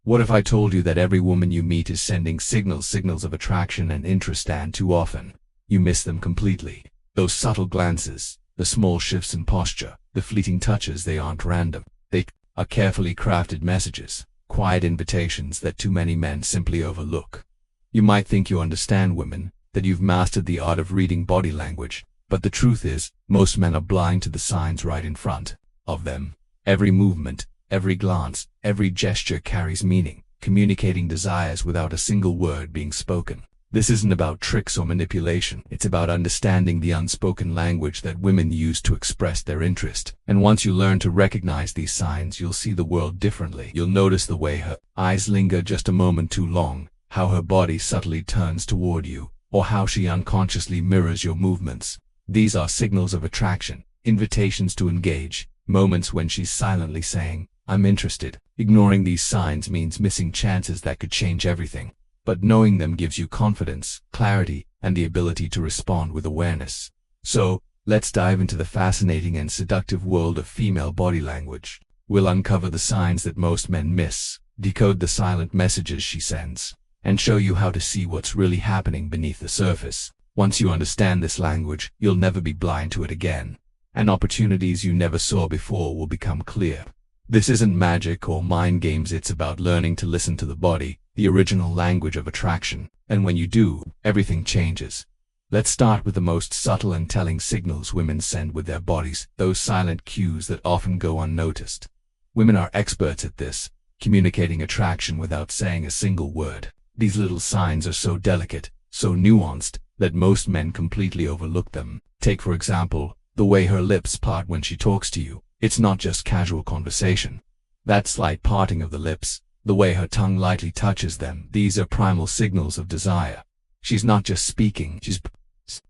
What if I told you that every woman you meet is sending signals of attraction and interest, and too often, you miss them completely? Those subtle glances, the small shifts in posture, the fleeting touches, they aren't random. They are carefully crafted messages, quiet invitations that too many men simply overlook. You might think you understand women, that you've mastered the art of reading body language, but the truth is, most men are blind to the signs right in front of them. Every movement, every glance, every gesture carries meaning, communicating desires without a single word being spoken. This isn't about tricks or manipulation. It's about understanding the unspoken language that women use to express their interest. And once you learn to recognize these signs, you'll see the world differently. You'll notice the way her eyes linger just a moment too long, how her body subtly turns toward you, or how she unconsciously mirrors your movements. These are signals of attraction, invitations to engage, moments when she's silently saying, "I'm interested." Ignoring these signs means missing chances that could change everything. But knowing them gives you confidence, clarity, and the ability to respond with awareness. So, let's dive into the fascinating and seductive world of female body language. We'll uncover the signs that most men miss, decode the silent messages she sends, and show you how to see what's really happening beneath the surface. Once you understand this language, you'll never be blind to it again, and opportunities you never saw before will become clear. This isn't magic or mind games. It's about learning to listen to the body, the original language of attraction, and when you do, everything changes. Let's start with the most subtle and telling signals women send with their bodies, those silent cues that often go unnoticed. Women are experts at this, communicating attraction without saying a single word. These little signs are so delicate, so nuanced, that most men completely overlook them. Take, for example, the way her lips part when she talks to you. It's not just casual conversation. That slight parting of the lips, the way her tongue lightly touches them, these are primal signals of desire. She's not just speaking, she's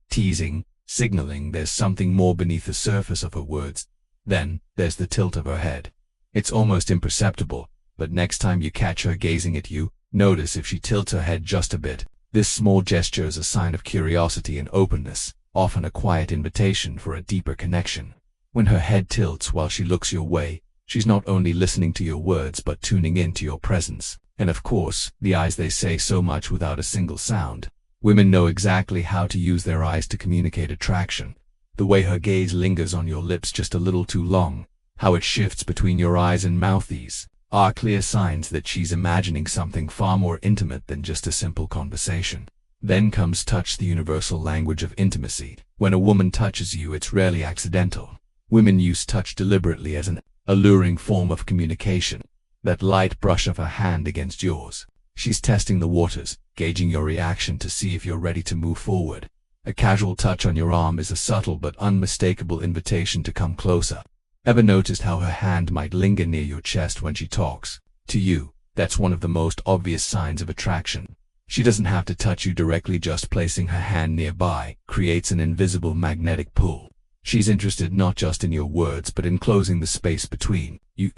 teasing, signaling there's something more beneath the surface of her words. Then, there's the tilt of her head. It's almost imperceptible, but next time you catch her gazing at you, notice if she tilts her head just a bit. This small gesture is a sign of curiosity and openness, often a quiet invitation for a deeper connection. When her head tilts while she looks your way, she's not only listening to your words but tuning in to your presence. And of course, the eyes, they say so much without a single sound. Women know exactly how to use their eyes to communicate attraction. The way her gaze lingers on your lips just a little too long, how it shifts between your eyes and mouth, these are clear signs that she's imagining something far more intimate than just a simple conversation. Then comes touch, the universal language of intimacy. When a woman touches you, it's rarely accidental. Women use touch deliberately as an alluring form of communication. That light brush of her hand against yours. She's testing the waters, gauging your reaction to see if you're ready to move forward. A casual touch on your arm is a subtle but unmistakable invitation to come closer. Ever noticed how her hand might linger near your chest when she talks to you? That's one of the most obvious signs of attraction. She doesn't have to touch you directly, just placing her hand nearby creates an invisible magnetic pull. She's interested not just in your words but in closing the space between you.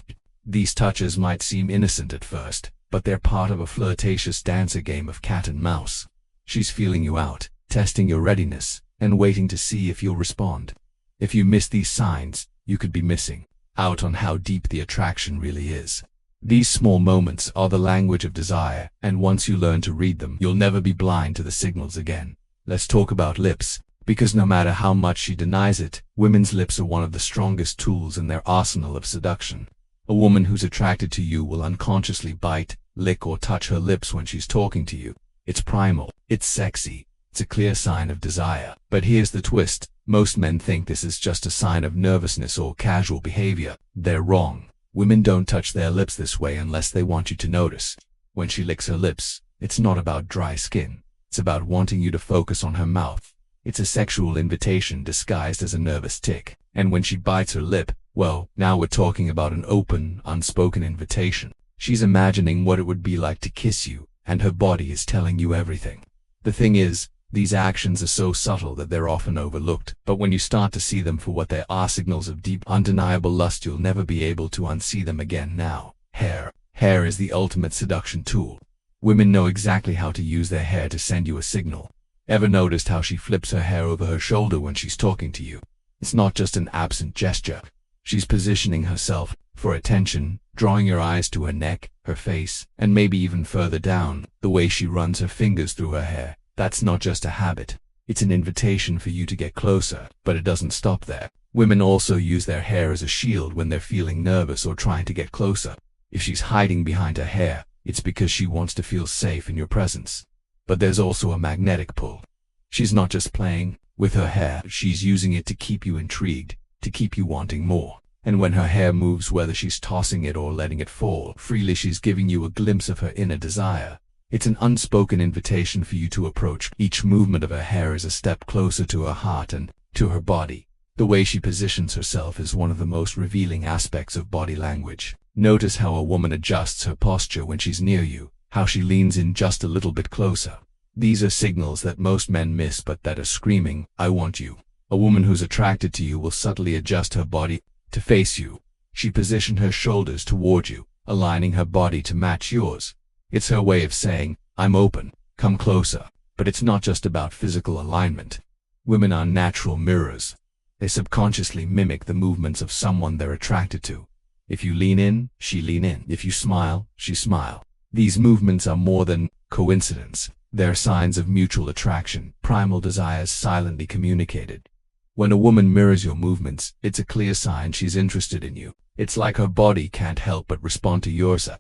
These touches might seem innocent at first, but they're part of a flirtatious dance, a game of cat and mouse. She's feeling you out, testing your readiness, and waiting to see if you'll respond. If you miss these signs, you could be missing out on how deep the attraction really is. These small moments are the language of desire, and once you learn to read them, you'll never be blind to the signals again. Let's talk about lips. Because no matter how much she denies it, women's lips are one of the strongest tools in their arsenal of seduction. A woman who's attracted to you will unconsciously bite, lick, or touch her lips when she's talking to you. It's primal, it's sexy, it's a clear sign of desire. But here's the twist. Most men think this is just a sign of nervousness or casual behavior. They're wrong. Women don't touch their lips this way unless they want you to notice. When she licks her lips, it's not about dry skin. It's about wanting you to focus on her mouth. It's a sexual invitation disguised as a nervous tick. And when she bites her lip, well, now we're talking about an open, unspoken invitation. She's imagining what it would be like to kiss you, and her body is telling you everything. The thing is, these actions are so subtle that they're often overlooked, but when you start to see them for what they are, signals of deep, undeniable lust, you'll never be able to unsee them again. Now, hair. Hair is the ultimate seduction tool. Women know exactly how to use their hair to send you a signal. Ever noticed how she flips her hair over her shoulder when she's talking to you? It's not just an absent gesture. She's positioning herself, for attention, drawing your eyes to her neck, her face, and maybe even further down, the way she runs her fingers through her hair. That's not just a habit. It's an invitation for you to get closer, but it doesn't stop there. Women also use their hair as a shield when they're feeling nervous or trying to get closer. If she's hiding behind her hair, it's because she wants to feel safe in your presence. But there's also a magnetic pull. She's not just playing with her hair, she's using it to keep you intrigued, to keep you wanting more. And when her hair moves, whether she's tossing it or letting it fall freely, she's giving you a glimpse of her inner desire. It's an unspoken invitation for you to approach. Each movement of her hair is a step closer to her heart and to her body. The way she positions herself is one of the most revealing aspects of body language. Notice how a woman adjusts her posture when she's near you, how she leans in just a little bit closer. These are signals that most men miss but that are screaming, "I want you." A woman who's attracted to you will subtly adjust her body to face you. She positions her shoulders toward you, aligning her body to match yours. It's her way of saying, "I'm open, come closer." But it's not just about physical alignment. Women are natural mirrors. They subconsciously mimic the movements of someone they're attracted to. If you lean in, she lean in. If you smile, she smile. These movements are more than coincidence. They're signs of mutual attraction, primal desires silently communicated. When a woman mirrors your movements, it's a clear sign she's interested in you. It's like her body can't help but respond to yours. A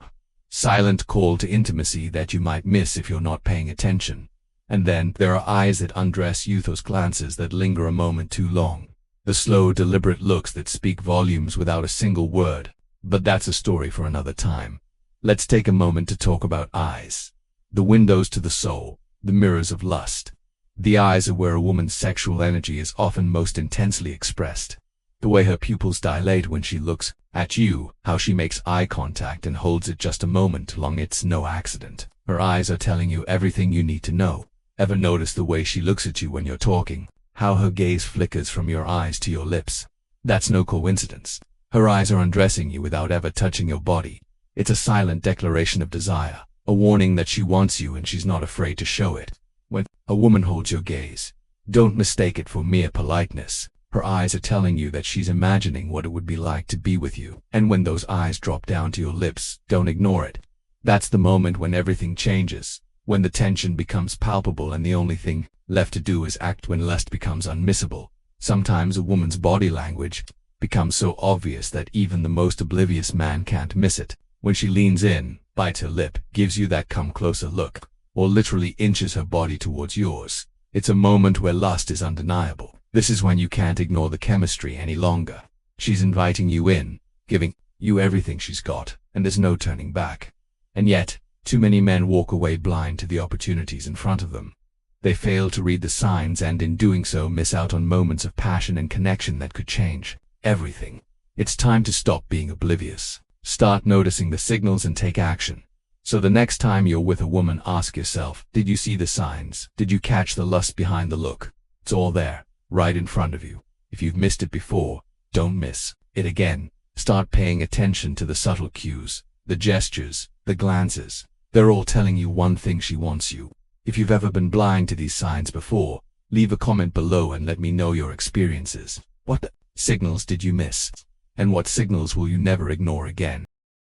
silent call to intimacy that you might miss if you're not paying attention. And then there are eyes that undress you, those glances that linger a moment too long. The slow, deliberate looks that speak volumes without a single word. But that's a story for another time. Let's take a moment to talk about eyes. The windows to the soul, the mirrors of lust. The eyes are where a woman's sexual energy is often most intensely expressed. The way her pupils dilate when she looks at you, how she makes eye contact and holds it just a moment long, it's no accident. Her eyes are telling you everything you need to know. Ever notice the way she looks at you when you're talking? How her gaze flickers from your eyes to your lips? That's no coincidence. Her eyes are undressing you without ever touching your body. It's a silent declaration of desire, a warning that she wants you and she's not afraid to show it. When a woman holds your gaze, don't mistake it for mere politeness. Her eyes are telling you that she's imagining what it would be like to be with you. And when those eyes drop down to your lips, don't ignore it. That's the moment when everything changes, when the tension becomes palpable and the only thing left to do is act, when lust becomes unmissable. Sometimes a woman's body language becomes so obvious that even the most oblivious man can't miss it. When she leans in, bites her lip, gives you that come closer look, or literally inches her body towards yours, it's a moment where lust is undeniable. This is when you can't ignore the chemistry any longer. She's inviting you in, giving you everything she's got, and there's no turning back. And yet, too many men walk away blind to the opportunities in front of them. They fail to read the signs and in doing so miss out on moments of passion and connection that could change everything. It's time to stop being oblivious. Start noticing the signals and take action. So the next time you're with a woman, ask yourself, did you see the signs? Did you catch the lust behind the look? It's all there, right in front of you. If you've missed it before, don't miss it again. Start paying attention to the subtle cues, the gestures, the glances. They're all telling you one thing: she wants you. If you've ever been blind to these signs before, leave a comment below and let me know your experiences. What signals did you miss? And what signals will you never ignore again?